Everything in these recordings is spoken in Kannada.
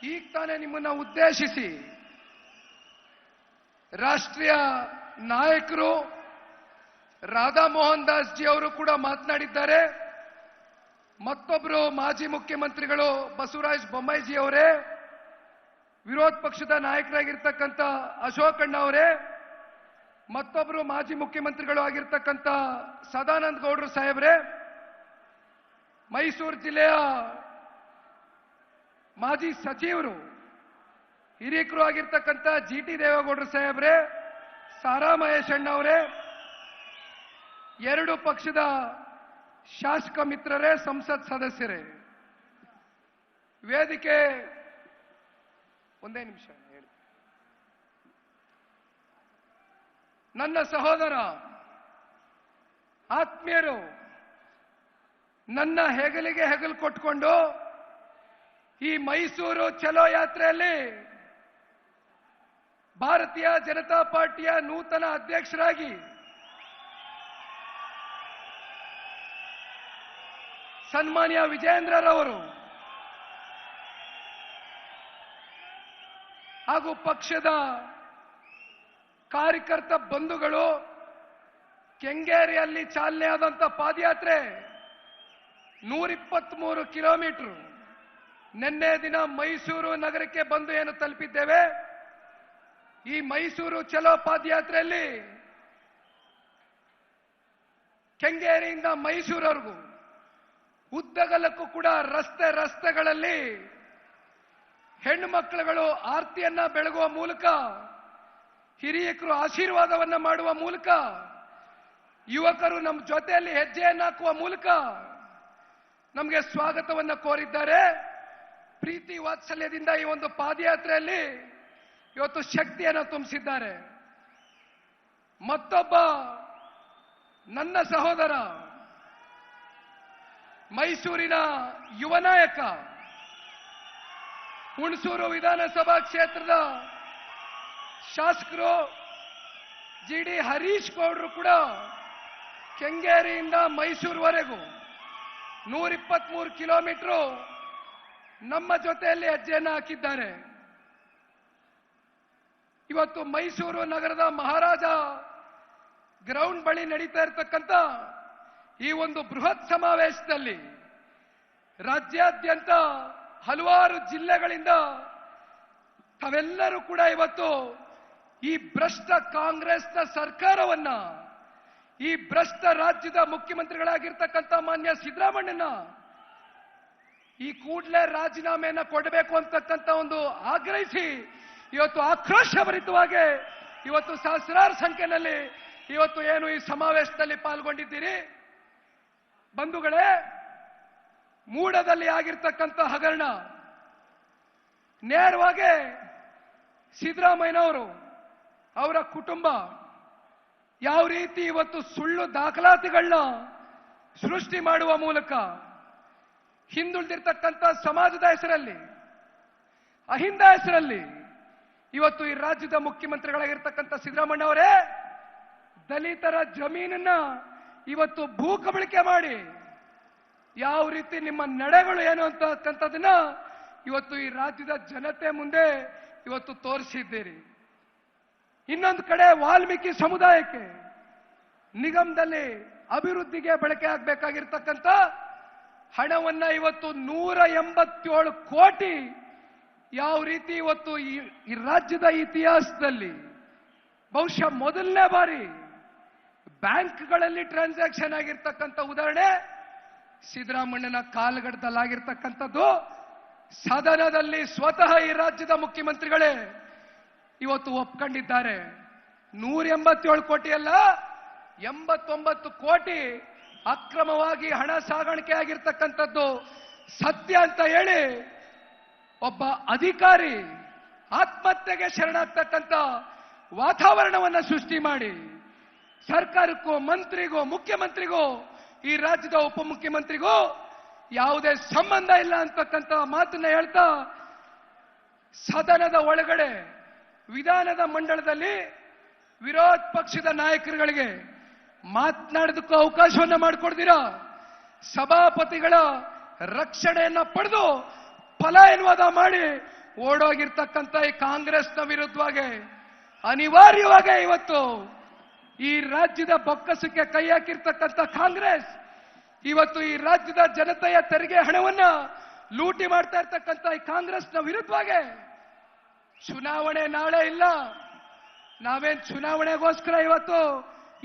ಈಗ ತಾನೇ ನಿಮ್ಮನ್ನ ಉದ್ದೇಶಿಸಿ ರಾಷ್ಟ್ರೀಯ ನಾಯಕರು ರಾಧಾ ಮೋಹನ್ ದಾಸ್ ಜಿ ಅವರು ಕೂಡ ಮಾತನಾಡಿದ್ದಾರೆ. ಮತ್ತೊಬ್ಬರು ಮಾಜಿ ಮುಖ್ಯಮಂತ್ರಿಗಳು ಬಸವರಾಜ ಬೊಮ್ಮಾಯಿ ಜಿ ಅವರೇ, ವಿರೋಧ ಪಕ್ಷದ ನಾಯಕರಾಗಿರ್ತಕ್ಕಂಥ ಅಶೋಕ್ ಅಣ್ಣ ಅವರೇ, ಮತ್ತೊಬ್ಬರು ಮಾಜಿ ಮುಖ್ಯಮಂತ್ರಿಗಳು ಆಗಿರ್ತಕ್ಕಂಥ ಸದಾನಂದ ಗೌಡರು ಸಾಹೇಬ್ರೆ, ಮೈಸೂರು ಜಿಲ್ಲೆಯ ಮಾಜಿ ಸಚಿವರು ಹಿರಿಯಕರು ಆಗಿರ್ತಕ್ಕಂಥ ಜಿಟಿ ದೇವೇಗೌಡರು ಸಾಹೇಬ್ರೆ, ಸಾರಾ ಮಹೇಶ್ ಅಣ್ಣ ಅವರೇ, ಎರಡು ಪಕ್ಷದ ಶಾಸಕ ಮಿತ್ರರೇ, ಸಂಸತ್ ಸದಸ್ಯರೇ, ವೇದಿಕೆ ಒಂದೇ ನಿಮಿಷ ಹೇಳಿ. ನನ್ನ ಸಹೋದರ ಆತ್ಮೀಯರು, ನನ್ನ ಹೆಗಲಿಗೆ ಹೆಗಲು ಕೊಟ್ಕೊಂಡು ಈ ಮೈಸೂರು ಚಲೋ ಯಾತ್ರೆಯಲ್ಲಿ ಭಾರತೀಯ ಜನತಾ ಪಾರ್ಟಿಯ ನೂತನ ಅಧ್ಯಕ್ಷರಾಗಿ ಸನ್ಮಾನ್ಯ ವಿಜಯೇಂದ್ರರವರು ಹಾಗೂ ಪಕ್ಷದ ಕಾರ್ಯಕರ್ತ ಬಂಧುಗಳು ಕೆಂಗೇರಿಯಲ್ಲಿ ಚಾಲನೆ ಆದಂತ ಪಾದಯಾತ್ರೆ 123 ಕಿಲೋಮೀಟರ್ ನಿನ್ನೆ ದಿನ ಮೈಸೂರು ನಗರಕ್ಕೆ ಬಂದು ಏನು ತಲುಪಿದ್ದೇವೆ. ಈ ಮೈಸೂರು ಚಲೋ ಪಾದಯಾತ್ರೆಯಲ್ಲಿ ಕೆಂಗೇರಿಯಿಂದ ಮೈಸೂರವರೆಗೂ ಉದ್ದಗಲಕ್ಕೂ ಕೂಡ ರಸ್ತೆಗಳಲ್ಲಿ ಹೆಣ್ಣು ಮಕ್ಕಳುಗಳು ಆರತಿಯನ್ನ ಬೆಳಗುವ ಮೂಲಕ, ಹಿರಿಯಕರು ಆಶೀರ್ವಾದವನ್ನ ಮಾಡುವ ಮೂಲಕ, ಯುವಕರು ನಮ್ಮ ಜೊತೆಯಲ್ಲಿ ಹೆಜ್ಜೆಯನ್ನು ಹಾಕುವ ಮೂಲಕ ನಮಗೆ ಸ್ವಾಗತವನ್ನ ಕೋರಿದ್ದಾರೆ. ಪ್ರೀತಿ ವಾತ್ಸಲ್ಯದಿಂದ ಈ ಒಂದು ಪಾದಯಾತ್ರೆಯಲ್ಲಿ ಇವತ್ತು ಶಕ್ತಿಯನ್ನು ತುಂಬಿಸಿದ್ದಾರೆ. ಮತ್ತೊಬ್ಬ ನನ್ನ ಸಹೋದರ, ಮೈಸೂರಿನ ಯುವ ನಾಯಕ, ಹುಣಸೂರು ವಿಧಾನಸಭಾ ಕ್ಷೇತ್ರದ ಶಾಸಕರು ಜಿಡಿ ಹರೀಶ್ ಗೌಡರು ಕೂಡ ಕೆಂಗೇರಿಯಿಂದ ಮೈಸೂರುವರೆಗೂ 123 ಕಿಲೋಮೀಟರ್ ನಮ್ಮ ಜೊತೆಯಲ್ಲಿ ಹೆಜ್ಜೆಯನ್ನು ಹಾಕಿದ್ದಾರೆ. ಇವತ್ತು ಮೈಸೂರು ನಗರದ ಮಹಾರಾಜ ಗ್ರೌಂಡ್ ಬಳಿ ನಡೀತಾ ಇರತಕ್ಕಂಥ ಈ ಒಂದು ಬೃಹತ್ ಸಮಾವೇಶದಲ್ಲಿ ರಾಜ್ಯಾದ್ಯಂತ ಹಲವಾರು ಜಿಲ್ಲೆಗಳಿಂದ ತಾವೆಲ್ಲರೂ ಕೂಡ ಇವತ್ತು ಈ ಭ್ರಷ್ಟ ಕಾಂಗ್ರೆಸ್ನ ಸರ್ಕಾರವನ್ನ, ಈ ಭ್ರಷ್ಟ ರಾಜ್ಯದ ಮುಖ್ಯಮಂತ್ರಿಗಳಾಗಿರ್ತಕ್ಕಂಥ ಮಾನ್ಯ ಸಿದ್ದರಾಮಣ್ಣನ ಈ ಕೂಡಲೇ ರಾಜೀನಾಮೆಯನ್ನ ಕೊಡಬೇಕು ಅಂತಕ್ಕಂಥ ಒಂದು ಆಗ್ರಹಿಸಿ ಇವತ್ತು ಆಕ್ರೋಶಭರಿತವಾಗಿ ಇವತ್ತು ಸಹಸ್ರಾರು ಸಂಖ್ಯೆಯಲ್ಲಿ ಇವತ್ತು ಏನು ಈ ಸಮಾವೇಶದಲ್ಲಿ ಪಾಲ್ಗೊಂಡಿದ್ದೀರಿ. ಬಂಧುಗಳೇ, ಮೂಡದಲ್ಲಿ ಆಗಿರ್ತಕ್ಕಂಥ ಹಗರಣ ನೇರವಾಗಿ ಸಿದ್ದರಾಮಯ್ಯನವರು, ಅವರ ಕುಟುಂಬ ಯಾವ ರೀತಿ ಇವತ್ತು ಸುಳ್ಳು ದಾಖಲಾತಿಗಳನ್ನ ಸೃಷ್ಟಿ ಮಾಡುವ ಮೂಲಕ ಹಿಂದುಳಿದಿರ್ತಕ್ಕಂಥ ಸಮಾಜದ ಹೆಸರಲ್ಲಿ, ಅಹಿಂದ ಹೆಸರಲ್ಲಿ ಇವತ್ತು ಈ ರಾಜ್ಯದ ಮುಖ್ಯಮಂತ್ರಿಗಳಾಗಿರ್ತಕ್ಕಂಥ ಸಿದ್ದರಾಮಯ್ಯ ಅವರೇ ದಲಿತರ ಜಮೀನನ್ನ ಇವತ್ತು ಭೂ ಕಬಳಿಕೆ ಮಾಡಿ ಯಾವ ರೀತಿ ನಿಮ್ಮ ನಡೆಗಳು ಏನು ಅಂತಕ್ಕಂಥದನ್ನ ಇವತ್ತು ಈ ರಾಜ್ಯದ ಜನತೆ ಮುಂದೆ ಇವತ್ತು ತೋರಿಸಿದ್ದೀರಿ. ಇನ್ನೊಂದು ಕಡೆ ವಾಲ್ಮೀಕಿ ಸಮುದಾಯಕ್ಕೆ ನಿಗಮದಲ್ಲಿ ಅಭಿವೃದ್ಧಿಗೆ ಬಳಕೆ ಆಗಬೇಕಾಗಿರ್ತಕ್ಕಂಥ ಹಣವನ್ನ ಇವತ್ತು 187 ಕೋಟಿ ಯಾವ ರೀತಿ ಇವತ್ತು ಈ ರಾಜ್ಯದ ಇತಿಹಾಸದಲ್ಲಿ ಬಹುಶಃ ಮೊದಲನೇ ಬಾರಿ ಬ್ಯಾಂಕ್ಗಳಲ್ಲಿ ಟ್ರಾನ್ಸಾಕ್ಷನ್ ಆಗಿರ್ತಕ್ಕಂಥ ಉದಾಹರಣೆ ಸಿದ್ದರಾಮಣ್ಣನ ಕಾಲಘಟ್ಟದಲ್ಲಾಗಿರ್ತಕ್ಕಂಥದ್ದು. ಸದನದಲ್ಲಿ ಸ್ವತಃ ಈ ರಾಜ್ಯದ ಮುಖ್ಯಮಂತ್ರಿಗಳೇ ಇವತ್ತು ಒಪ್ಕೊಂಡಿದ್ದಾರೆ. 187 ಕೋಟಿ ಅಲ್ಲ, 89 ಕೋಟಿ ಅಕ್ರಮವಾಗಿ ಹಣ ಸಾಗಾಣಿಕೆ ಆಗಿರ್ತಕ್ಕಂಥದ್ದು ಸತ್ಯ ಅಂತ ಹೇಳಿ ಒಬ್ಬ ಅಧಿಕಾರಿ ಆತ್ಮಹತ್ಯೆಗೆ ಶರಣಾಗ್ತಕ್ಕಂಥ ವಾತಾವರಣವನ್ನ ಸೃಷ್ಟಿ ಮಾಡಿ ಸರ್ಕಾರಕ್ಕೂ, ಮಂತ್ರಿಗೂ, ಮುಖ್ಯಮಂತ್ರಿಗೂ, ಈ ರಾಜ್ಯದ ಉಪಮುಖ್ಯಮಂತ್ರಿಗೂ ಯಾವುದೇ ಸಂಬಂಧ ಇಲ್ಲ ಅಂತಕ್ಕಂಥ ಮಾತನ್ನ ಹೇಳ್ತಾ ಸದನದ ಒಳಗಡೆ ವಿಧಾನದ ಮಂಡಲದಲ್ಲಿ ವಿರೋಧ ಪಕ್ಷದ ನಾಯಕರುಗಳಿಗೆ ಮಾತನಾಡೋದಕ್ಕೂ ಅವಕಾಶವನ್ನ ಮಾಡಿಕೊಡ್ತೀರಾ, ಸಭಾಪತಿಗಳ ರಕ್ಷಣೆಯನ್ನ ಪಡೆದು ಪಲಾಯನವಾದ ಮಾಡಿ ಓಡೋಗಿರ್ತಕ್ಕಂಥ ಈ ಕಾಂಗ್ರೆಸ್ನ ವಿರುದ್ಧವಾಗಿ ಅನಿವಾರ್ಯವಾಗಿ ಇವತ್ತು ಈ ರಾಜ್ಯದ ಬೊಕ್ಕಸಕ್ಕೆ ಕೈ ಹಾಕಿರ್ತಕ್ಕಂಥ ಕಾಂಗ್ರೆಸ್ ಇವತ್ತು ಈ ರಾಜ್ಯದ ಜನತೆಯ ತೆರಿಗೆ ಹಣವನ್ನ ಲೂಟಿ ಮಾಡ್ತಾ ಇರ್ತಕ್ಕಂಥ ಈ ಕಾಂಗ್ರೆಸ್ನ ವಿರುದ್ಧವಾಗಿ ಚುನಾವಣೆ ನಾಳೆ ಇಲ್ಲ. ನಾವೇನ್ ಚುನಾವಣೆಗೋಸ್ಕರ ಇವತ್ತು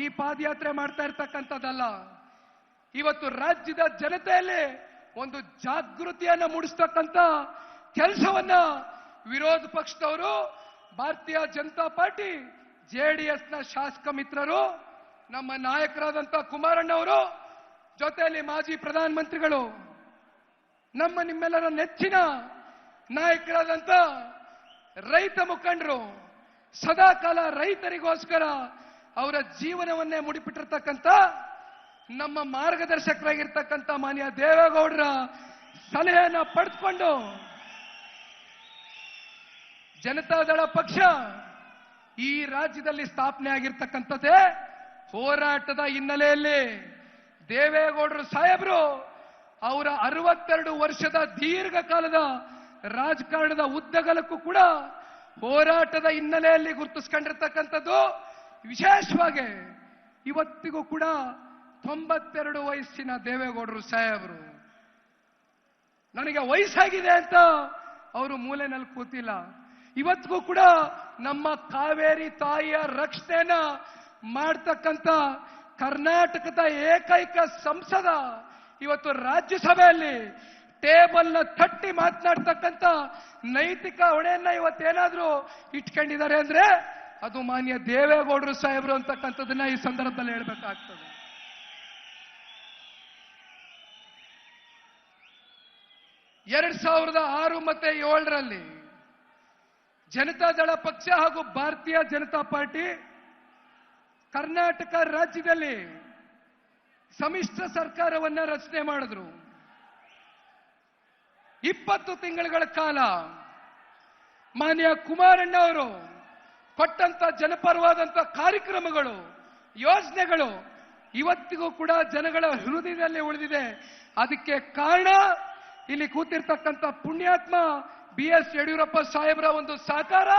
ಈ ಪಾದಯಾತ್ರೆ ಮಾಡ್ತಾ ಇರ್ತಕ್ಕಂಥದ್ದಲ್ಲ. ಇವತ್ತು ರಾಜ್ಯದ ಜನತೆಯಲ್ಲಿ ಒಂದು ಜಾಗೃತಿಯನ್ನ ಮೂಡಿಸ್ತಕ್ಕಂಥ ಕೆಲಸವನ್ನ ವಿರೋಧ ಪಕ್ಷದವರು, ಭಾರತೀಯ ಜನತಾ ಪಾರ್ಟಿ, ಜೆಡಿಎಸ್ನ ಶಾಸಕ ಮಿತ್ರರು, ನಮ್ಮ ನಾಯಕರಾದಂಥ ಕುಮಾರಣ್ಣವರು, ಜೊತೆಯಲ್ಲಿ ಮಾಜಿ ಪ್ರಧಾನಮಂತ್ರಿಗಳು, ನಮ್ಮ ನಿಮ್ಮೆಲ್ಲರ ನೆಚ್ಚಿನ ನಾಯಕರಾದಂಥ ರೈತ ಮುಖಂಡರು, ಸದಾಕಾಲ ರೈತರಿಗೋಸ್ಕರ ಅವರ ಜೀವನವನ್ನೇ ಮುಡಿಪಿಟ್ಟಿರ್ತಕ್ಕಂಥ ನಮ್ಮ ಮಾರ್ಗದರ್ಶಕರಾಗಿರ್ತಕ್ಕಂಥ ಮಾನ್ಯ ದೇವೇಗೌಡರ ಸಲಹೆಯನ್ನ ಪಡೆದುಕೊಂಡು ಜನತಾದಳ ಪಕ್ಷ ಈ ರಾಜ್ಯದಲ್ಲಿ ಸ್ಥಾಪನೆ ಆಗಿರ್ತಕ್ಕಂಥದ್ದೇ ಹೋರಾಟದ ಹಿನ್ನೆಲೆಯಲ್ಲಿ. ದೇವೇಗೌಡರು ಸಾಹೇಬರು ಅವರ 62 ವರ್ಷದ ದೀರ್ಘಕಾಲದ ರಾಜಕಾರಣದ ಉದ್ದಗಲಕ್ಕೂ ಕೂಡ ಹೋರಾಟದ ಹಿನ್ನೆಲೆಯಲ್ಲಿ ಗುರುತಿಸ್ಕೊಂಡಿರ್ತಕ್ಕಂಥದ್ದು. ವಿಶೇಷವಾಗಿ ಇವತ್ತಿಗೂ ಕೂಡ 92 ವಯಸ್ಸಿನ ದೇವೇಗೌಡರು ಸಾಹೇಬರು. ನನಗೆ ವಯಸ್ಸಾಗಿದೆ ಅಂತ ಅವರು ಮೂಲೆನಲ್ಲಿ ಕೂತಿಲ್ಲ. ಇವತ್ತಿಗೂ ಕೂಡ ನಮ್ಮ ಕಾವೇರಿ ತಾಯಿಯ ರಕ್ಷಣೆಯನ್ನ ಮಾಡ್ತಕ್ಕಂಥ ಕರ್ನಾಟಕದ ಏಕೈಕ ಸಂಸದ ಇವತ್ತು ರಾಜ್ಯಸಭೆಯಲ್ಲಿ ಟೇಬಲ್ನ ತಟ್ಟಿ ಮಾತನಾಡ್ತಕ್ಕಂಥ ನೈತಿಕ ಹೊಣೆಯನ್ನ ಇವತ್ತೇನಾದ್ರೂ ಇಟ್ಕೊಂಡಿದ್ದಾರೆ ಅಂದ್ರೆ ಅದು ಮಾನ್ಯ ದೇವೇಗೌಡರು ಸಾಹೇಬರು ಅಂತಕ್ಕಂಥದ್ದನ್ನ ಈ ಸಂದರ್ಭದಲ್ಲಿ ಹೇಳ್ಬೇಕಾಗ್ತದೆ. ಎರಡ್ 2006 ಮತ್ತೆ 2007ರಲ್ಲಿ ಜನತಾದಳ ಪಕ್ಷ ಹಾಗೂ ಭಾರತೀಯ ಜನತಾ ಪಾರ್ಟಿ ಕರ್ನಾಟಕ ರಾಜ್ಯದಲ್ಲಿ ಸಮ್ಮಿಶ್ರ ಸರ್ಕಾರವನ್ನ ರಚನೆ ಮಾಡಿದ್ರು. 20 ತಿಂಗಳ ಕಾಲ ಮಾನ್ಯ ಕುಮಾರಣ್ಣ ಅವರು ಕೊಟ್ಟಂತ ಜನಪರವಾದಂತ ಕಾರ್ಯಕ್ರಮಗಳು, ಯೋಜನೆಗಳು ಇವತ್ತಿಗೂ ಕೂಡ ಜನಗಳ ಹೃದಯದಲ್ಲಿ ಉಳಿದಿದೆ. ಅದಕ್ಕೆ ಕಾರಣ ಇಲ್ಲಿ ಕೂತಿರ್ತಕ್ಕಂಥ ಪುಣ್ಯಾತ್ಮ BS ಯಡಿಯೂರಪ್ಪ ಸಾಹೇಬರ ಒಂದು ಸಹಕಾರ,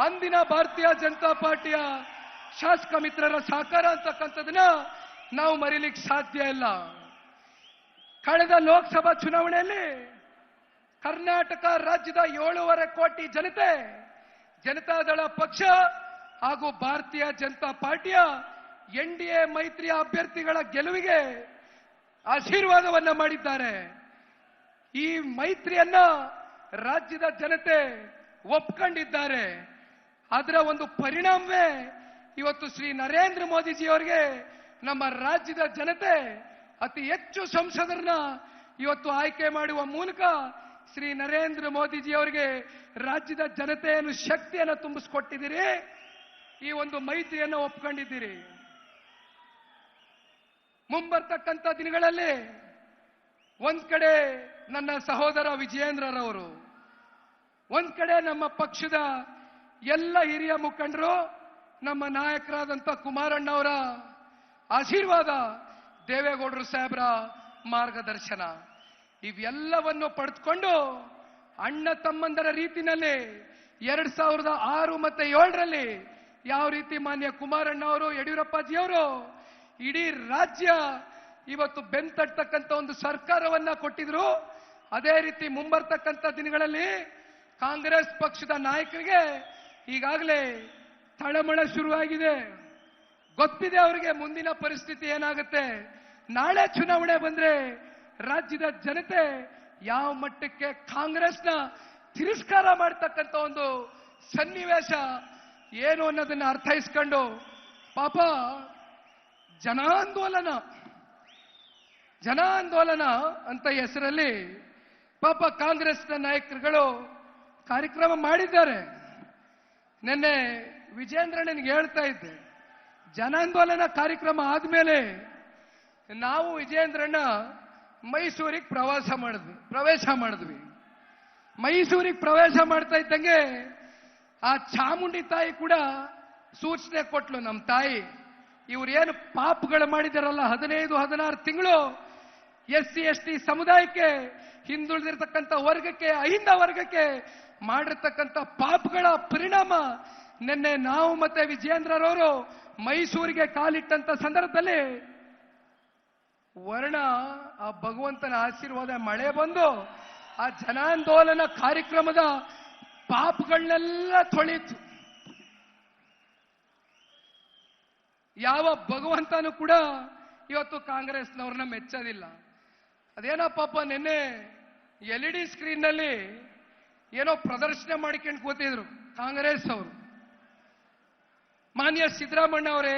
ಅಂದಿನ ಭಾರತೀಯ ಜನತಾ ಪಾರ್ಟಿಯ ಶಾಸಕ ಮಿತ್ರರ ಸಹಕಾರ ಅಂತಕ್ಕಂಥದನ್ನ ನಾವು ಮರೀಲಿಕ್ಕೆ ಸಾಧ್ಯ ಇಲ್ಲ. ಕಳೆದ ಲೋಕಸಭಾ ಚುನಾವಣೆಯಲ್ಲಿ ಕರ್ನಾಟಕ ರಾಜ್ಯದ 7.5 ಕೋಟಿ ಜನತೆ ಜನತಾದಳ ಪಕ್ಷ ಹಾಗೂ ಭಾರತೀಯ ಜನತಾ ಪಾರ್ಟಿಯ NDA ಮೈತ್ರಿಯ ಅಭ್ಯರ್ಥಿಗಳ ಗೆಲುವಿಗೆ ಆಶೀರ್ವಾದವನ್ನ ಮಾಡಿದ್ದಾರೆ. ಈ ಮೈತ್ರಿಯನ್ನ ರಾಜ್ಯದ ಜನತೆ ಒಪ್ಕೊಂಡಿದ್ದಾರೆ. ಅದರ ಒಂದು ಪರಿಣಾಮವೇ ಇವತ್ತು ಶ್ರೀ ನರೇಂದ್ರ ಮೋದಿಜಿಯವರಿಗೆ ನಮ್ಮ ರಾಜ್ಯದ ಜನತೆ ಅತಿ ಹೆಚ್ಚು ಸಂಸದರನ್ನ ಇವತ್ತು ಆಯ್ಕೆ ಮಾಡುವ ಮೂಲಕ ಶ್ರೀ ನರೇಂದ್ರ ಮೋದಿಜಿಯವರಿಗೆ ರಾಜ್ಯದ ಜನತೆಯನ್ನು ಶಕ್ತಿಯನ್ನು ತುಂಬಿಸಿಕೊಟ್ಟಿದ್ದೀರಿ. ಈ ಒಂದು ಮೈತ್ರಿಯನ್ನು ಒಪ್ಕೊಂಡಿದ್ದೀರಿ. ಮುಂಬರ್ತಕ್ಕಂಥ ದಿನಗಳಲ್ಲಿ ಒಂದ್ ಕಡೆ ನನ್ನ ಸಹೋದರ ವಿಜಯೇಂದ್ರರವರು, ಒಂದ್ ಕಡೆ ನಮ್ಮ ಪಕ್ಷದ ಎಲ್ಲ ಹಿರಿಯ ಮುಖಂಡರು, ನಮ್ಮ ನಾಯಕರಾದಂಥ ಕುಮಾರಣ್ಣವರ ಆಶೀರ್ವಾದ, ದೇವೇಗೌಡರು ಸಾಹೇಬರ ಮಾರ್ಗದರ್ಶನ, ಇವೆಲ್ಲವನ್ನು ಪಡೆದುಕೊಂಡು ಅಣ್ಣ ತಮ್ಮಂದರ ರೀತಿಯಲ್ಲಿ 2006 ಮತ್ತೆ 2007ರಲ್ಲಿ ಯಾವ ರೀತಿ ಮಾನ್ಯ ಕುಮಾರಣ್ಣ ಅವರು, ಯಡಿಯೂರಪ್ಪಾಜಿಯವರು ಇಡೀ ರಾಜ್ಯ ಇವತ್ತು ಬೆಂತಟ್ಟತಕ್ಕಂಥ ಒಂದು ಸರ್ಕಾರವನ್ನ ಕೊಟ್ಟಿದ್ರು. ಅದೇ ರೀತಿ ಮುಂಬರ್ತಕ್ಕಂಥ ದಿನಗಳಲ್ಲಿ ಕಾಂಗ್ರೆಸ್ ಪಕ್ಷದ ನಾಯಕರಿಗೆ ಈಗಾಗಲೇ ತಳಮಳ ಶುರುವಾಗಿದೆ. ಗೊತ್ತಿದೆ ಅವರಿಗೆ ಮುಂದಿನ ಪರಿಸ್ಥಿತಿ ಏನಾಗುತ್ತೆ. ನಾಳೆ ಚುನಾವಣೆ ಬಂದ್ರೆ ರಾಜ್ಯದ ಜನತೆ ಯಾವ ಮಟ್ಟಕ್ಕೆ ಕಾಂಗ್ರೆಸ್ನ ತಿರಸ್ಕಾರ ಮಾಡ್ತಕ್ಕಂಥ ಒಂದು ಸನ್ನಿವೇಶ ಏನು ಅನ್ನೋದನ್ನ ಅರ್ಥೈಸ್ಕೊಂಡು ಪಾಪ ಜನಾಂದೋಲನ ಅಂತ ಹೆಸರಲ್ಲಿ ಪಾಪ ಕಾಂಗ್ರೆಸ್ನ ನಾಯಕರುಗಳು ಕಾರ್ಯಕ್ರಮ ಮಾಡಿದ್ದಾರೆ. ನಿನ್ನೆ ವಿಜೇಂದ್ರನಿಗೆ ಹೇಳ್ತಾ ಇದ್ದೆ, ಜನಾಂದೋಲನ ಕಾರ್ಯಕ್ರಮ ಆದ್ಮೇಲೆ ನಾವು ವಿಜೇಂದ್ರಣ್ಣ ಮೈಸೂರಿಗೆ ಪ್ರವೇಶ ಮಾಡಿದ್ವಿ. ಮೈಸೂರಿಗೆ ಪ್ರವೇಶ ಮಾಡ್ತಾ ಇದ್ದಂಗೆ ಆ ಚಾಮುಂಡಿ ತಾಯಿ ಕೂಡ ಸೂಚನೆ ಕೊಟ್ಲು. ನಮ್ಮ ತಾಯಿ ಇವ್ರೇನು ಪಾಪಗಳು ಮಾಡಿದಾರಲ್ಲ, 15-16 ತಿಂಗಳು SC ST ಸಮುದಾಯಕ್ಕೆ, ಹಿಂದುಳಿದಿರ್ತಕ್ಕಂಥ ವರ್ಗಕ್ಕೆ, ಅಹಿಂದ ವರ್ಗಕ್ಕೆ ಮಾಡಿರ್ತಕ್ಕಂಥ ಪಾಪಗಳ ಪರಿಣಾಮ ನಿನ್ನೆ ನಾವು ಮತ್ತೆ ವಿಜಯೇಂದ್ರರವರು ಮೈಸೂರಿಗೆ ಕಾಲಿಟ್ಟಂತ ಸಂದರ್ಭದಲ್ಲಿ ವರ್ಣ ಆ ಭಗವಂತನ ಆಶೀರ್ವಾದ ಮಳೆ ಬಂದು ಆ ಜನಾಂದೋಲನ ಕಾರ್ಯಕ್ರಮದ ಪಾಪಗಳನ್ನೆಲ್ಲ ತೊಳೀತು. ಯಾವ ಭಗವಂತನೂ ಕೂಡ ಇವತ್ತು ಕಾಂಗ್ರೆಸ್ನವ್ರನ್ನ ಮೆಚ್ಚೋದಿಲ್ಲ. ಅದೇನೋ ಪಾಪ ನಿನ್ನೆ LED ಸ್ಕ್ರೀನ್ ನಲ್ಲಿ ಏನೋ ಪ್ರದರ್ಶನ ಮಾಡಿಕೊಂಡು ಕೂತಿದ್ರು ಕಾಂಗ್ರೆಸ್ ಅವರು. ಮಾನ್ಯ ಸಿದ್ದರಾಮಣ್ಣ ಅವರೇ,